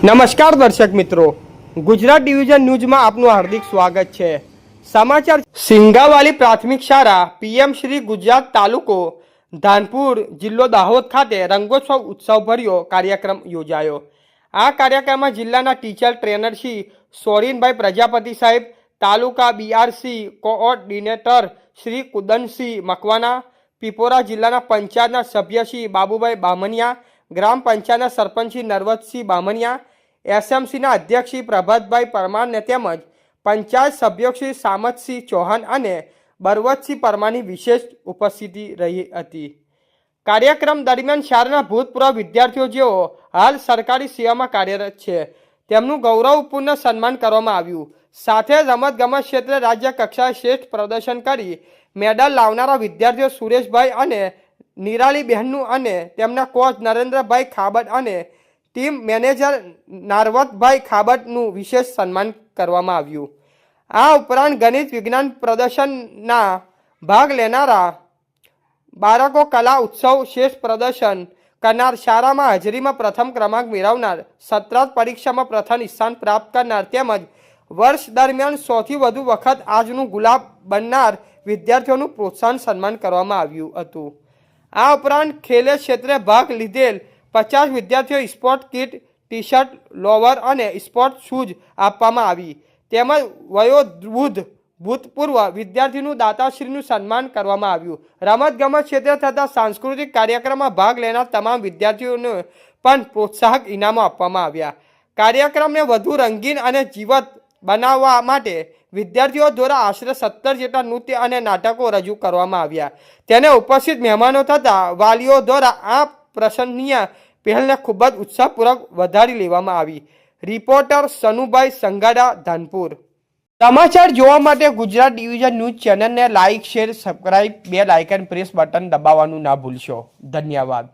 નમસ્કાર દર્શક મિત્રો, ગુજરાત ડિવિઝન ન્યૂઝમાં આપનું હાર્દિક સ્વાગત છે। સમાચાર સિંગાવાલી પ્રાથમિક શાળા પીએમ શ્રી ગુજરાત તાલુકો ધાનપુર જિલ્લો દાહોદ ખાતે રંગોત્સવ ઉત્સવભર્યો કાર્યક્રમ યોજાયો। આ કાર્યક્રમમાં જિલ્લાના ટીચર ટ્રેનર શ્રી સોરીનભાઈ પ્રજાપતિ સાહેબ, તાલુકા બીઆરસી કોઓર્ડિનેટર શ્રી કુદનસિંહ મકવાના, પીપોરા જિલ્લાના પંચાયતના સભ્ય શ્રી બાબુભાઈ બામણિયા, ગ્રામ પંચાયતના સરપંચ શ્રી નરવતસિંહ બામણિયા, એસએમસીના અધ્યક્ષ શ્રી પ્રભાતભાઈ પરમારને તેમજ પંચાયત સભ્યો શ્રી સામતસિંહ ચૌહાણ અને બરવતસિંહ પરમારની વિશેષ ઉપસ્થિતિ રહી હતી। કાર્યક્રમ દરમિયાન શાળાના ભૂતપૂર્વ વિદ્યાર્થીઓ જેઓ હાલ સરકારી સેવામાં કાર્યરત છે તેમનું ગૌરવપૂર્ણ સન્માન કરવામાં આવ્યું। સાથે રમતગમત ક્ષેત્રે રાજ્ય કક્ષાએ શ્રેષ્ઠ પ્રદર્શન કરી મેડલ લાવનારા વિદ્યાર્થીઓ સુરેશભાઈ અને નિરાલીબહેનનું અને તેમના કોચ નરેન્દ્રભાઈ ખાબટ અને ટીમ મેનેજર નારવતભાઈ ખાબટનું વિશેષ સન્માન કરવામાં આવ્યું। આ ઉપરાંત ગણિત વિજ્ઞાન પ્રદર્શનના ભાગ લેનારા બાળકો, કલા ઉત્સવ શ્રેષ્ઠ પ્રદર્શન કરનાર, શાળામાં હાજરીમાં પ્રથમ ક્રમાંક મેળવનાર, સત્રાંત પરીક્ષામાં પ્રથમ સ્થાન પ્રાપ્ત કરનાર તેમજ વર્ષ દરમિયાન સૌથી વધુ વખત આજનું ગુલાબ બનનાર વિદ્યાર્થીઓનું પ્રોત્સાહન સન્માન કરવામાં આવ્યું હતું। આ ઉપરાંત ખેલ ક્ષેત્રે ભાગ લીધેલ 50 વિદ્યાર્થીઓ sport kit, T shirt, lower અને સ્પોર્ટ શૂઝ આપવામાં આવી તેમજ વયોવૃદ્ધ ભૂતપૂર્વ વિદ્યાર્થીનું દાતાશ્રીનું સન્માન કરવામાં આવ્યું। રમતગમત ક્ષેત્રે થતા સાંસ્કૃતિક કાર્યક્રમમાં ભાગ લેનાર તમામ વિદ્યાર્થીઓને પણ પ્રોત્સાહક ઇનામો આપવામાં આવ્યા। કાર્યક્રમને વધુ રંગીન અને જીવંત બનાવવા માટે વિદ્યાર્થીઓ દ્વારા આશરે 17 જેટલા નૃત્ય અને નાટકો રજૂ કરવામાં આવ્યા। તેને ઉપસ્થિત મહેમાનો તથા વાલીઓ દ્વારા આ પ્રશંસનીય પહેલને ખૂબ જ ઉત્સાહપૂર્વક વધારી લેવામાં આવી। રિપોર્ટર સનુભાઈ સંગાડા, ધાનપુર। સમાચાર જોવા માટે ગુજરાત ડિવિઝન ન્યૂઝ ચેનલને like, share, subscribe, bell icon press button દબાવવાનું ના ભૂલશો। ધન્યવાદ।